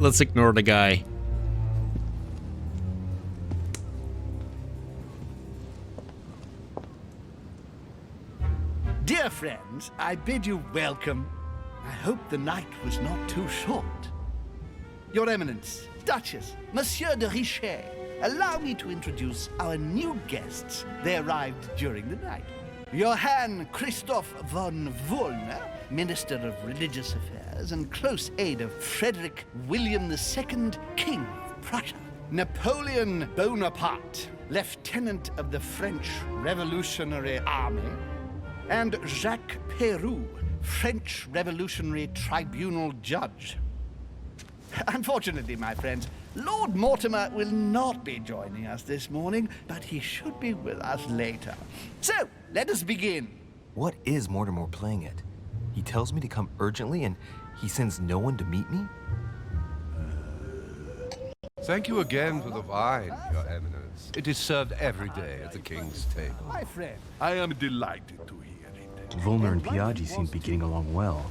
Let's ignore the guy. Dear friends, I bid you welcome. I hope the night was not too short. Your Eminence, Duchess, Monsieur de Richet, allow me to introduce our new guests. They arrived during the night. Johann Christoph von Wöllnner, Minister of Religious Affairs and close aide of Frederick William II, King of Prussia. Napoleon Bonaparte, Lieutenant of the French Revolutionary Army. And Jacques Péru, French Revolutionary Tribunal Judge. Unfortunately, my friends, Lord Mortimer will not be joining us this morning, but he should be with us later. So, let us begin. What is Mortimer playing at? He tells me to come urgently and he sends no one to meet me? Thank you again for the wine, Your Eminence. It is served every day at the King's table. My friend. I am delighted to hear it. Wöllnner and Piaggi seem to be getting along well.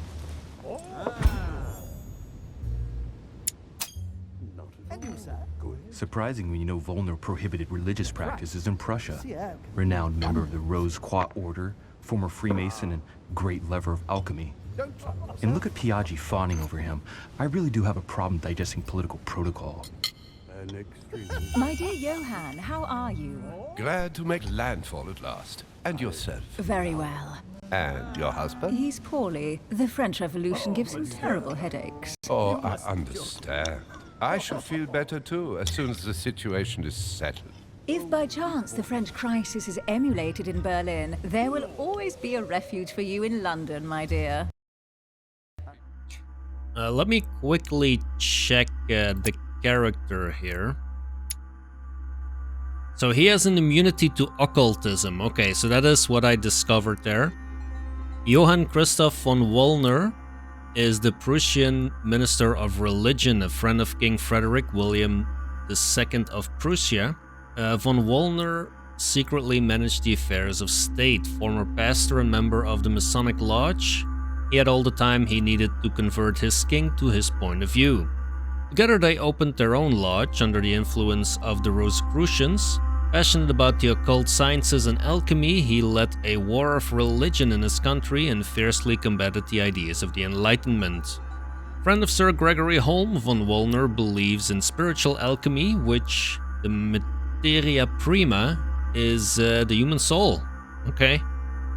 Medusa. Surprising when you know Wöllnner prohibited religious practices in Prussia. Renowned member of the Rose Croix Order, former Freemason, and great lover of alchemy. And look at Piaggi fawning over him. I really do have a problem digesting political protocol. My dear Johann, how are you? Glad to make landfall at last. And yourself. Very well. And your husband? He's poorly. The French Revolution gives him terrible headaches. Oh, I understand. I shall feel better too, as soon as the situation is settled. If by chance the French crisis is emulated in Berlin, there will always be a refuge for you in London, my dear. Let me quickly check the character here. So he has an immunity to occultism. Okay, so that is what I discovered there. Johann Christoph von Wöllnner is the Prussian Minister of Religion, a friend of King Frederick William II of Prussia. Von Wöllnner secretly managed the affairs of state, former pastor and member of the Masonic Lodge. He had all the time he needed to convert his king to his point of view. Together they opened their own lodge under the influence of the Rosicrucians. Passionate about the occult sciences and alchemy, he led a war of religion in his country and fiercely combated the ideas of the Enlightenment. Friend of Sir Gregory Holm, von Wöllnner believes in spiritual alchemy, which the materia prima is the human soul. Okay.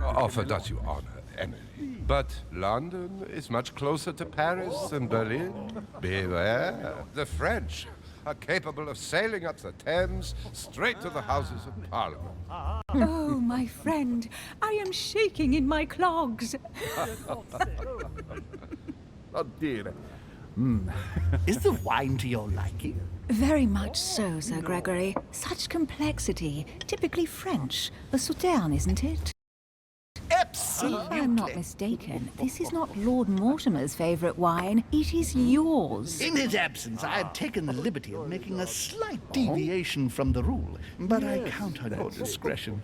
Offer does you honor, Emily. But London is much closer to Paris than Berlin. Beware, the French are capable of sailing up the Thames straight to the Houses of Parliament. Oh, my friend, I am shaking in my clogs. Oh dear. Is the wine to your liking? Very much so, Sir Gregory. Such complexity. Typically French. A Sauterne, isn't it? Absolutely. If I'm not mistaken, this is not Lord Mortimer's favourite wine. It is yours. In his absence, I had taken the liberty of making a slight deviation from the rule, but I count on your discretion.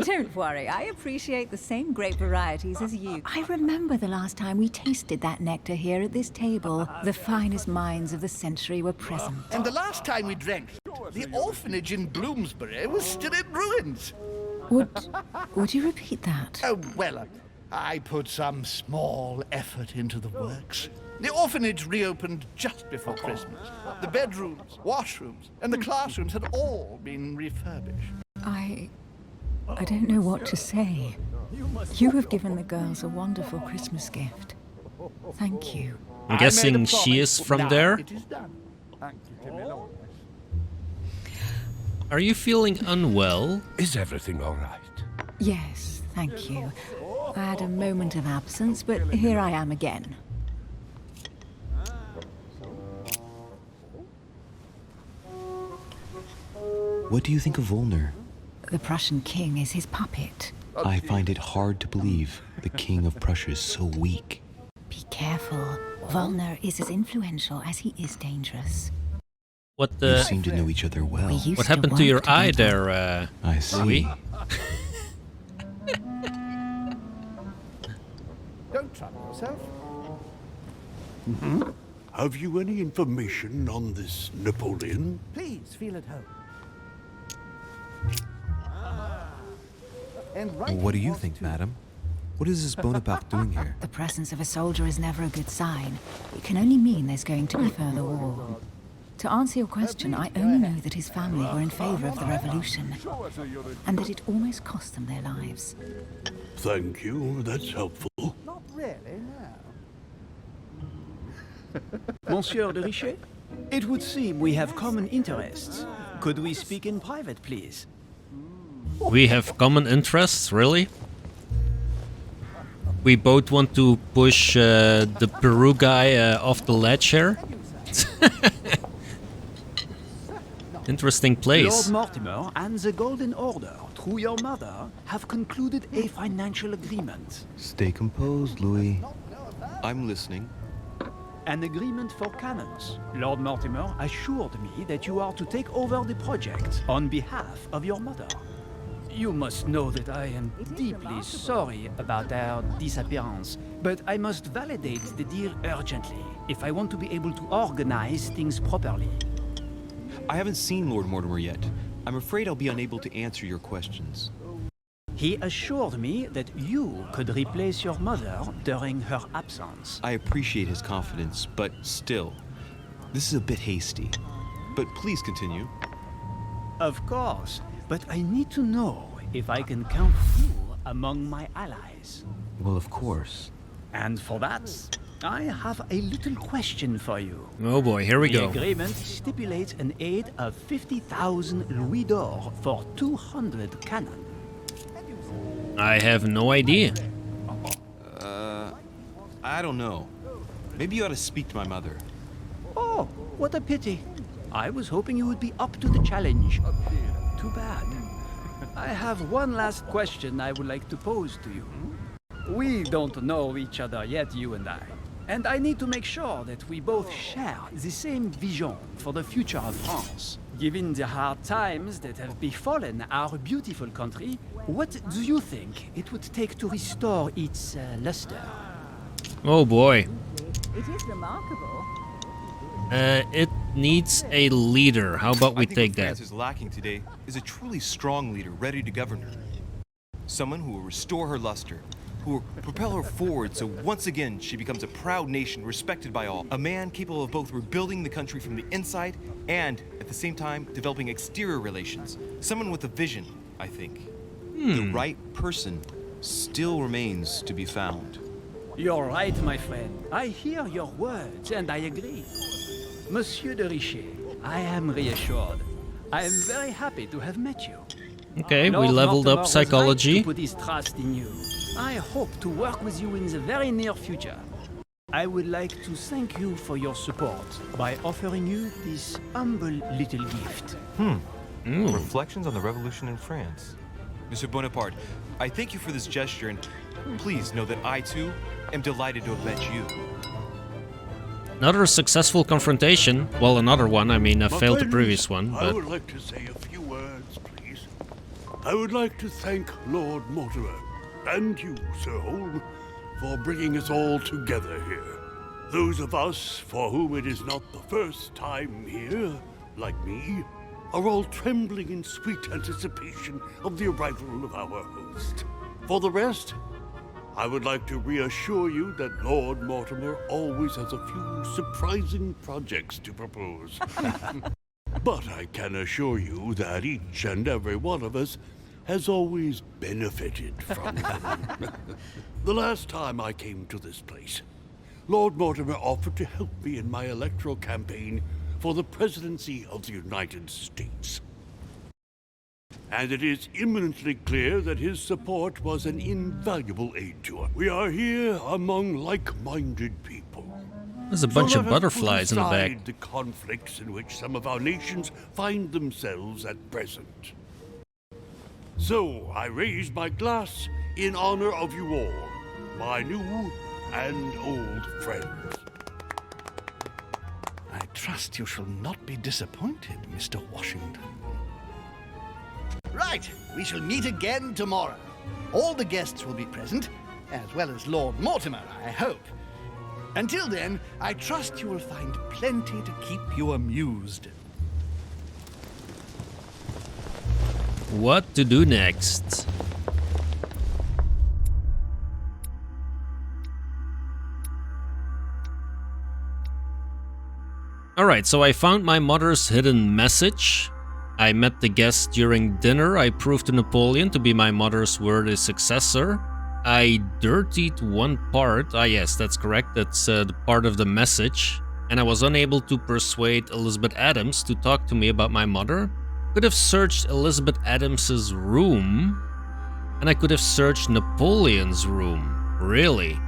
Don't worry, I appreciate the same grape varieties as you. I remember the last time we tasted that nectar here at this table. The finest minds of the century were present. And the last time we drank, the orphanage in Bloomsbury was still in ruins. Would you repeat that? Oh, well, I put some small effort into the works. The orphanage reopened just before Christmas. The bedrooms, washrooms, and the classrooms had all been refurbished. I don't know what to say. You have given the girls a wonderful Christmas gift. Thank you. I'm guessing she is from Now there. it is done. Are you feeling unwell? Is everything all right? Yes, thank you. I had a moment of absence, but here I am again. What do you think of Wöllnner? The Prussian king is his puppet. I find it hard to believe the king of Prussia is so weak. Be careful. Wöllnner is as influential as he is dangerous. What You seem to know each other well. We used what happened to work your eye together. there, I see. Louis? Don't trouble yourself. Have you any information on this Napoleon? Please feel at home. And right What do he you was think, too. madam? What is this Bonaparte doing here? The presence of a soldier is never a good sign. It can only mean there's going to be further war. To answer your question, I only know that his family were in favor of the revolution, and that it almost cost them their lives. Thank you, that's helpful. Not really, no. Monsieur de Richet? It would seem we have common interests. Could we speak in private, please? We have common interests, really? We both want to push the Peru guy off the ledge here? Interesting Lord place. Mortimer and the Golden Order, through your mother, have concluded a financial agreement. Stay composed, Louis. I'm listening. An agreement for cannons. Lord Mortimer assured me that you are to take over the project on behalf of your mother. You must know that I am deeply sorry about their disappearance, but I must validate the deal urgently if I want to be able to organize things properly. I haven't seen Lord Mortimer yet. I'm afraid I'll be unable to answer your questions. He assured me that you could replace your mother during her absence. I appreciate his confidence, but still, this is a bit hasty. But please continue. Of course, but I need to know if I can count you among my allies. Well, of course. And for that, I have a little question for you. Oh boy, here we The go. agreement stipulates an aid of 50,000 louis d'or for 200 cannon. I have no idea. I don't know. Maybe you ought to speak to my mother. Oh, what a pity. I was hoping you would be up to the challenge. Too bad. I have one last question I would like to pose to you. We don't know each other yet, you and I. And I need to make sure that we both share the same vision for the future of France. Given the hard times that have befallen our beautiful country, what do you think it would take to restore its luster? Oh boy. It is remarkable. It needs a leader. How about we I think take what that? France is lacking today is a truly strong leader ready to govern her. Someone who will restore her luster, who will propel her forward so once again she becomes a proud nation respected by all. A man capable of both rebuilding the country from the inside and, at the same time, developing exterior relations. Someone with a vision, I think. The right person still remains to be found. You're right, my friend. I hear your words and I agree. Monsieur de Richet, I am reassured. I am very happy to have met you. Okay, we Lord leveled Mortimer up was right psychology. to put his trust in you. I hope to work with you in the very near future. I would like to thank you for your support by offering you this humble little gift. Reflections on the revolution in France. Monsieur Bonaparte, I thank you for this gesture, and please know that I, too, am delighted to have met you. Another successful confrontation. Well, another one. I mean, I My failed the friends, previous one, I but would like to say a few words, please. I would like to thank Lord Mortimer and you, Sir Holm, for bringing us all together here. Those of us for whom it is not the first time here, like me, are all trembling in sweet anticipation of the arrival of our host. For the rest, I would like to reassure you that Lord Mortimer always has a few surprising projects to propose. But I can assure you that each and every one of us has always benefited from them. The last time I came to this place, Lord Mortimer offered to help me in my electoral campaign for the presidency of the United States. And it is eminently clear that his support was an invaluable aid to us. We are here among like-minded people. there's a bunch So of let us put butterflies in the back. aside the conflicts in which some of our nations find themselves at present. So I raise my glass in honor of you all, my new and old friends. I trust you shall not be disappointed, Mr. Washington. Right, we shall meet again tomorrow. All the guests will be present, as well as Lord Mortimer, I hope. Until then, I trust you will find plenty to keep you amused. What to do next? Alright, so I found my mother's hidden message. I met the guest during dinner. I proved to Napoleon to be my mother's worthy successor. I dirtied one part. Ah yes, that's correct. That's the part of the message. And I was unable to persuade Elizabeth Adams to talk to me about my mother. Could have searched Elizabeth Adams's room. And I could have searched Napoleon's room. Really?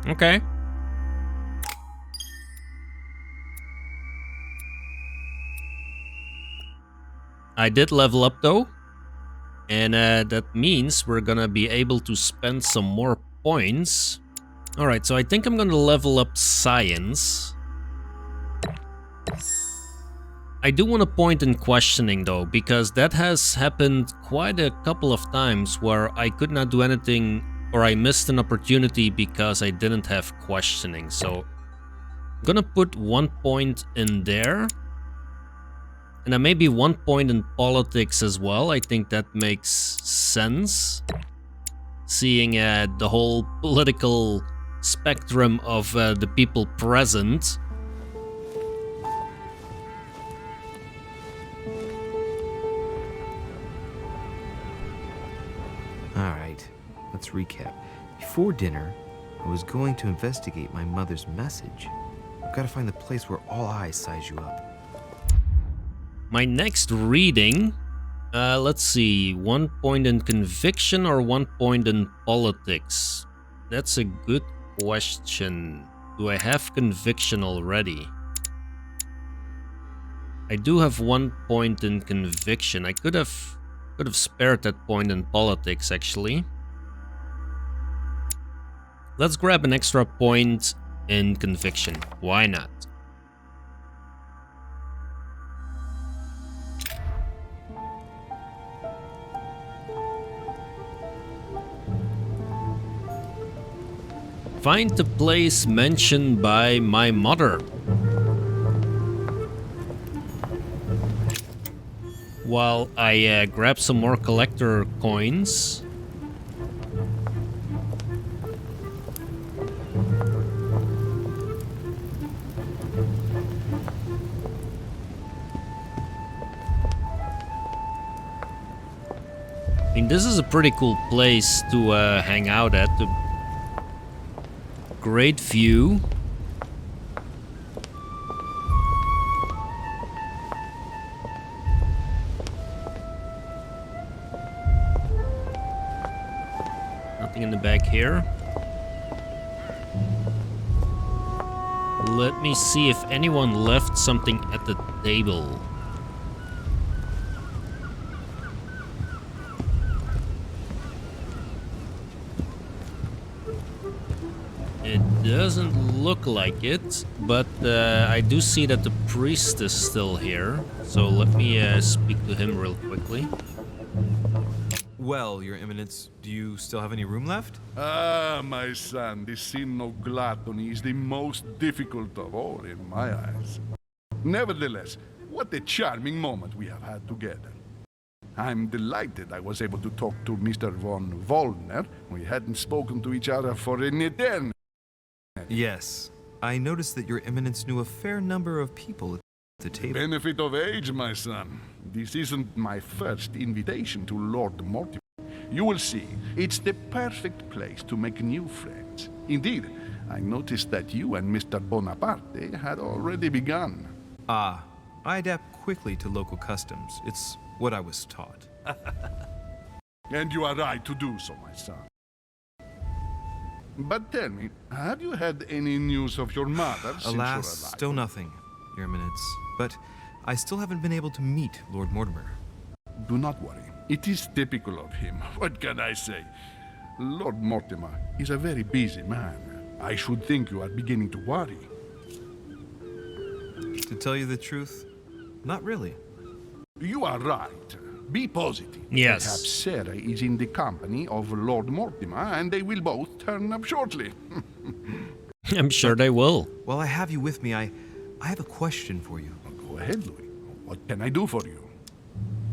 Okay. I did level up though, and that means we're gonna be able to spend some more points. Alright, so I think I'm gonna level up science. I do want a point in questioning though, because that has happened quite a couple of times where I could not do anything or I missed an opportunity because I didn't have questioning. So I'm gonna put 1 point in there. And then maybe 1 point in politics as well. I think that makes sense. Seeing the whole political spectrum of the people present. Alright, let's recap. Before dinner, I was going to investigate my mother's message. I've got to find the place where all eyes size you up. My next reading, let's see, 1 point in conviction or 1 point in politics? That's a good question. Do I have conviction already? I do have 1 point in conviction. I could have spared that point in politics actually. Let's grab an extra point in conviction. Why not? Find the place mentioned by my mother. While I grab some more collector coins. I mean, this is a pretty cool place to hang out at. Great view. Nothing in the back here. Let me see if anyone left something at the table. It doesn't look like it, but I do see that the priest is still here. So let me speak to him real quickly. Well, Your Eminence, do you still have any room left? Ah, my son, the sin of gluttony is the most difficult of all in my eyes. Nevertheless, what a charming moment we have had together. I'm delighted I was able to talk to Mr. von Wöllnner. We hadn't spoken to each other for an eternity. Yes. I noticed that Your Eminence knew a fair number of people at the table. Benefit of age, my son. This isn't my first invitation to Lord Mortimer. You will see, it's the perfect place to make new friends. Indeed, I noticed that you and Mr. Bonaparte had already begun. Ah, I adapt quickly to local customs. It's what I was taught. And you are right to do so, my son. But tell me, have you had any news of your mother since your Alas, arrival? still nothing, Your Eminence. But I still haven't been able to meet Lord Mortimer. Do not worry. It is typical of him. What can I say? Lord Mortimer is a very busy man. I should think you are beginning to worry. To tell you the truth, not really. You are right. Be positive. Yes. Perhaps Sarah is in the company of Lord Mortimer, and they will both turn up shortly. I'm sure they will. While I have you with me, I have a question for you. Go ahead, Louis. What can I do for you?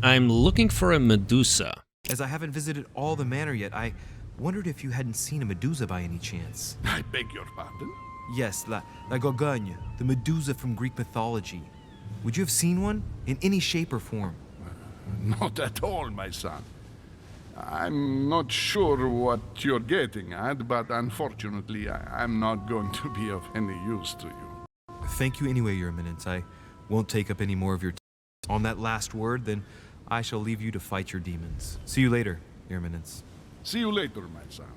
I'm looking for a Medusa. As I haven't visited all the manor yet, I wondered if you hadn't seen a Medusa by any chance. I beg your pardon? Yes, La Gorgogne, the Medusa from Greek mythology. Would you have seen one in any shape or form? Not at all, my son. I'm not sure what you're getting at, but unfortunately, I'm not going to be of any use to you. Thank you anyway, Your Eminence. I won't take up any more of your time. On that last word, then I shall leave you to fight your demons. See you later, Your Eminence. See you later, my son.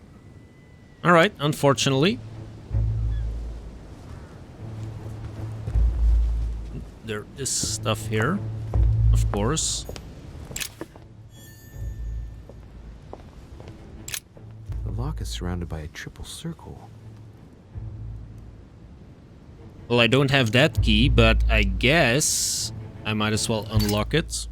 Alright, unfortunately. There is stuff here, of course. The lock is surrounded by a triple circle. Well, I don't have that key, but I guess I might as well unlock it.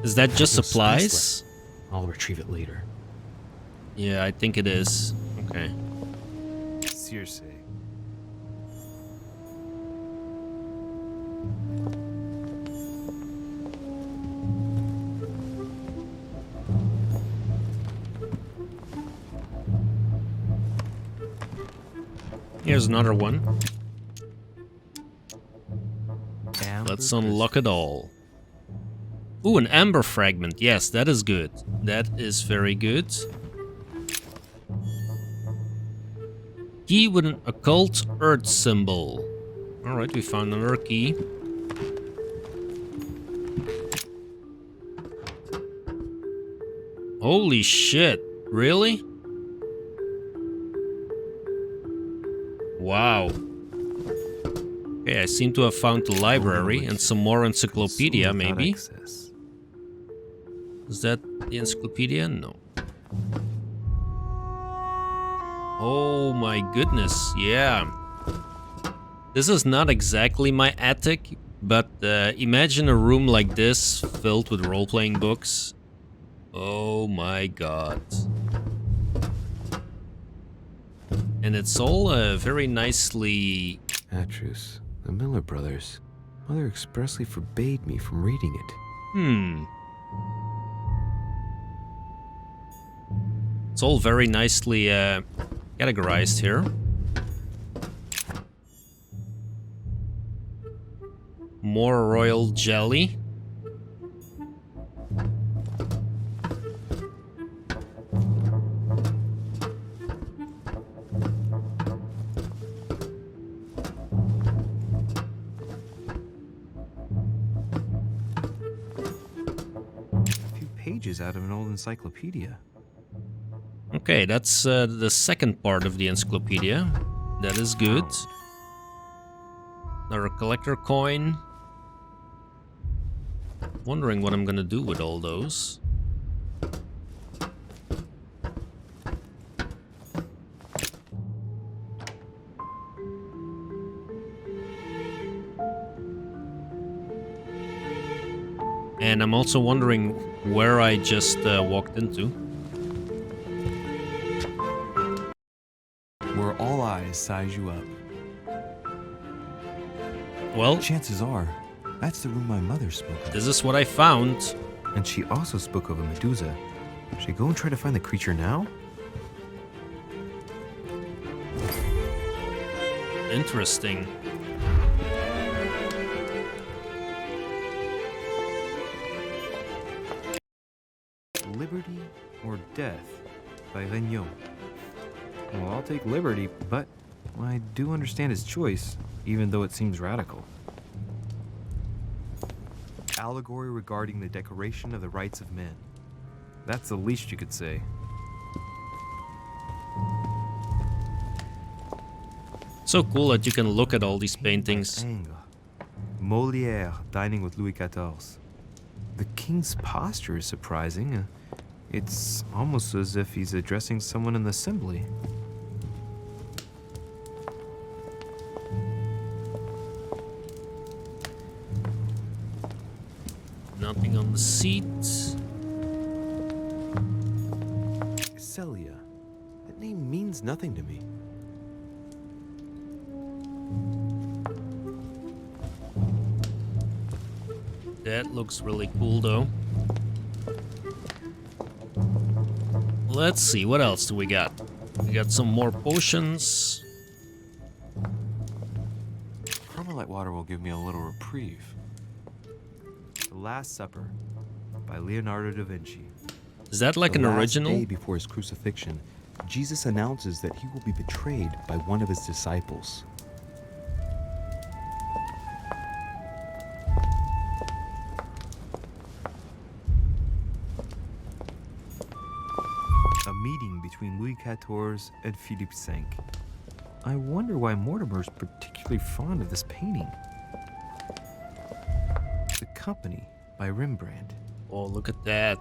Is that just supplies? I'll retrieve it later. Yeah, I think it is. Okay. Circe. Here's another one. Amber Let's unlock it all. Ooh, an amber fragment. Yes, that is good. That is very good. Key with an occult earth symbol. Alright, we found another key. Holy shit. Really? Wow. Okay, I seem to have found the library and some more encyclopedia, maybe. Is that the encyclopedia? No. Oh my goodness, yeah. This is not exactly my attic, but imagine a room like this filled with role-playing books. Oh my god. And it's all very nicely... Atrus, the Miller brothers. Mother expressly forbade me from reading it. It's all very nicely categorized here. More royal jelly. Pages out of an old encyclopedia. Okay, that's the second part of the encyclopedia. That is good. Another collector coin. Wondering what I'm gonna do with all those. And I'm also wondering where I just walked into. Where all eyes size you up. Well, Chances are, that's the room my mother spoke of. this is what I found. And she also spoke of a Medusa. Should I go and try to find the creature now? Interesting. Liberty or Death by Regnault. Well, I'll take liberty, but I do understand his choice, even though it seems radical. Allegory regarding the decoration of the rights of men. That's the least you could say. So cool that you can look at all these paintings. Molière dining with Louis XIV. The king's posture is surprising. It's almost as if he's addressing someone in the assembly. Nothing on the seat. Celia. That name means nothing to me. That looks really cool, though. Let's see, what else do we got? We got some more potions. Carmelite water will give me a little reprieve. The Last Supper by Leonardo da Vinci. Is that like an original? The last day before his crucifixion, Jesus announces that he will be betrayed by one of his disciples. A meeting between Louis XIV and Philippe V. I wonder why Mortimer's particularly fond of this painting. The Company by Rembrandt. Oh, look at that.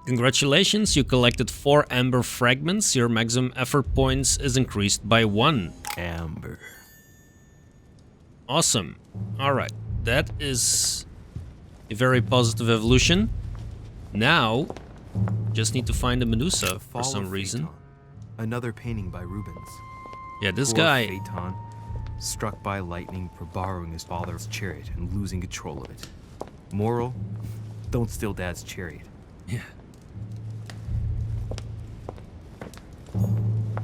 Congratulations, you collected 4 amber fragments. Your maximum effort points is increased by 1. Amber. Awesome. Alright, that is a very positive evolution. Now, just need to find a Medusa for some reason. Another painting by Rubens. Yeah, this Poor guy... Phaeton, struck by lightning for borrowing his father's chariot and losing control of it. Moral, don't steal Dad's chariot. Yeah.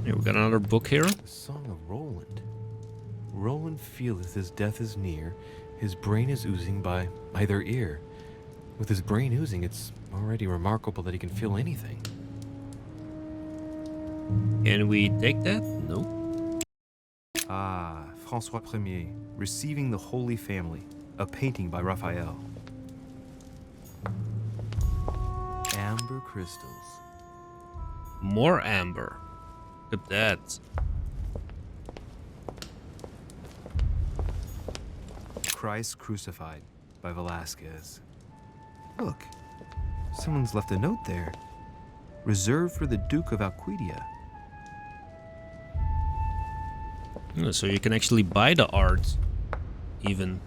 Here, we got another book here. The Song of Roland. Roland feeleth his death is near, his brain is oozing by either ear. With his brain oozing, it's already remarkable that he can feel anything. Can we take that? No. Ah, François Ier, Receiving the Holy Family, a painting by Raphael. Amber crystals. More amber. Look at that. Christ Crucified by Velázquez. Look, someone's left a note there. Reserved for the Duke of Alcudia. Oh, so you can actually buy the art, even.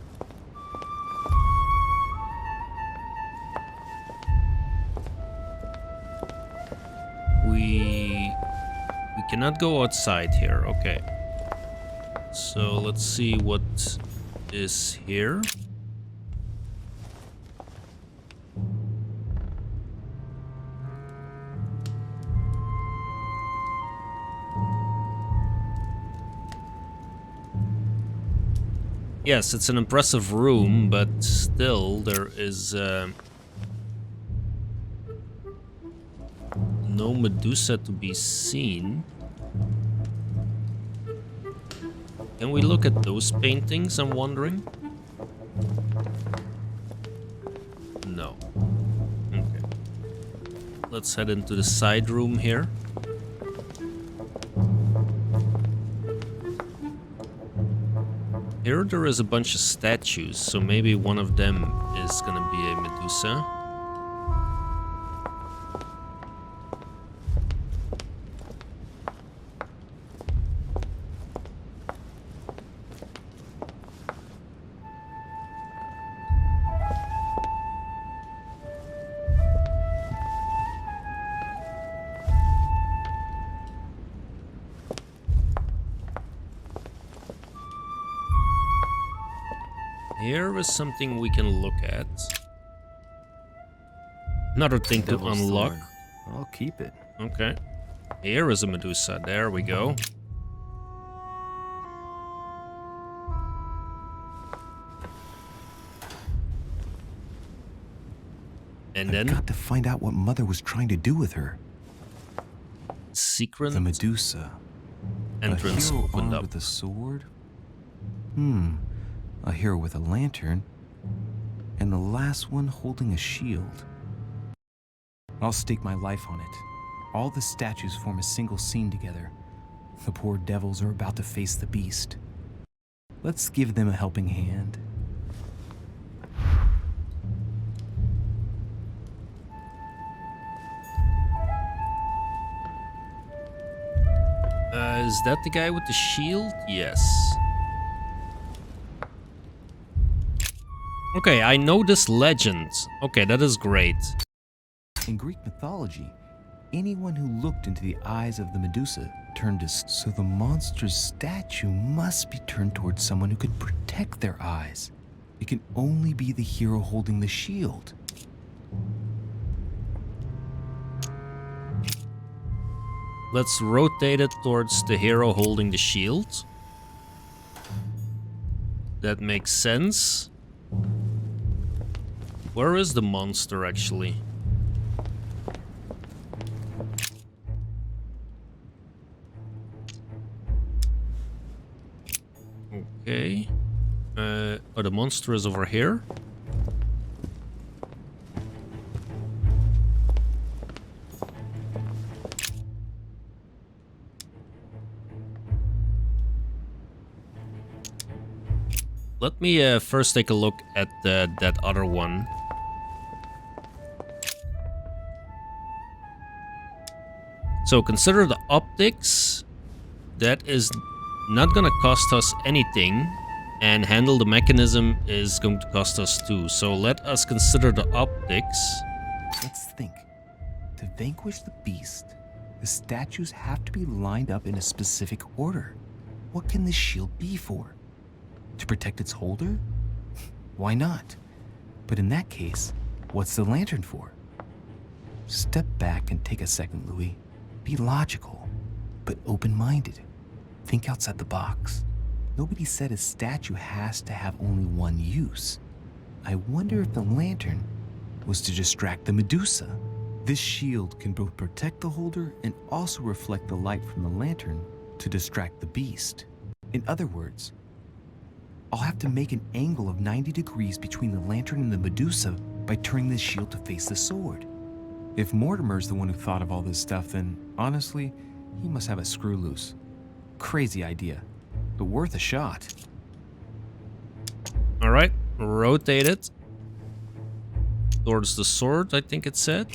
We cannot go outside here. Okay. So let's see what is here. Yes, it's an impressive room, but still there is no Medusa to be seen. Can we look at those paintings, I'm wondering? No. Okay. Let's head into the side room here. Here there is a bunch of statues, so maybe one of them is gonna be a Medusa. Here is something we can look at. Another thing to Devil's unlock. Thorn. I'll keep it. Okay. Here is a Medusa. There we go. And then I've got to find out what Mother was trying to do with her. secret The Medusa. entrance a hero opened armed up. with a sword? A hero with a lantern. And the last one holding a shield. I'll stake my life on it. All the statues form a single scene together. The poor devils are about to face the beast. Let's give them a helping hand. Is that the guy with the shield? Yes. Okay, I know this legend. Okay, that is great. In Greek mythology, anyone who looked into the eyes of the Medusa turned to... So the monster's statue must be turned towards someone who could protect their eyes. It can only be the hero holding the shield. Let's rotate it towards the hero holding the shield. That makes sense. Where is the monster, actually? Okay. Oh, the monster is over here. Let me first take a look at that other one. So consider the optics. That is not gonna cost us anything, and handle the mechanism is going to cost us too. So let us consider the optics. Let's think. To vanquish the beast, the statues have to be lined up in a specific order. What can this shield be for? To protect its holder? Why not? But in that case, what's the lantern for? Step back and take a second, Louis. Be logical, but open-minded. Think outside the box. Nobody said a statue has to have only one use. I wonder if the lantern was to distract the Medusa. This shield can both protect the holder and also reflect the light from the lantern to distract the beast. In other words, I'll have to make an angle of 90 degrees between the lantern and the Medusa by turning this shield to face the sword. If Mortimer's the one who thought of all this stuff, then honestly, he must have a screw loose. Crazy idea, but worth a shot. Alright, rotate it towards the sword, I think it said.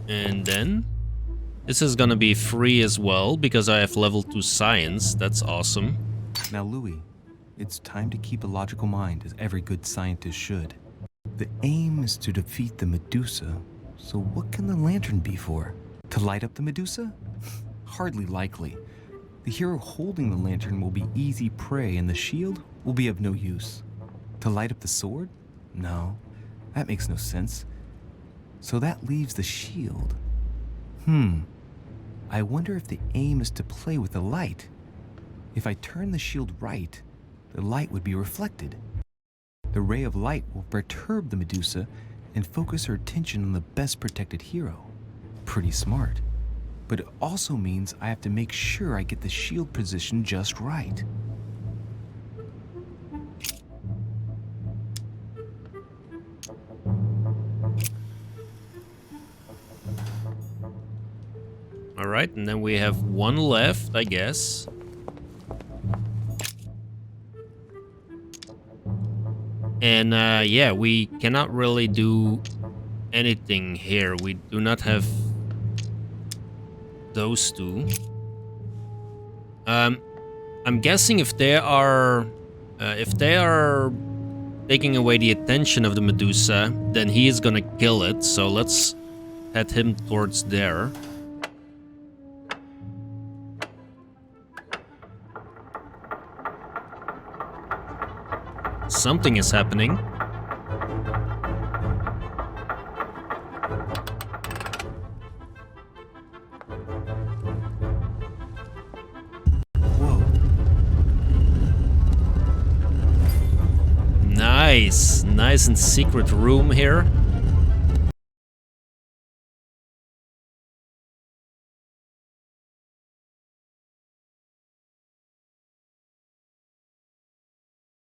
And then this is gonna be free as well because I have level 2 science. That's awesome. Now, Louis, it's time to keep a logical mind, as every good scientist should. The aim is to defeat the Medusa, so what can the lantern be for? To light up the Medusa? Hardly likely. The hero holding the lantern will be easy prey and the shield will be of no use. To light up the sword? No, that makes no sense. So that leaves the shield. I wonder if the aim is to play with the light. If I turn the shield right, the light would be reflected. The ray of light will perturb the Medusa and focus her attention on the best protected hero. Pretty smart. But it also means I have to make sure I get the shield position just right. Alright, and then we have one left, I guess. And yeah, we cannot really do anything here. We do not have those two. I'm guessing if they are taking away the attention of the Medusa, then he is gonna kill it. So let's head him towards there. Something is happening. Whoa. Nice and secret room here.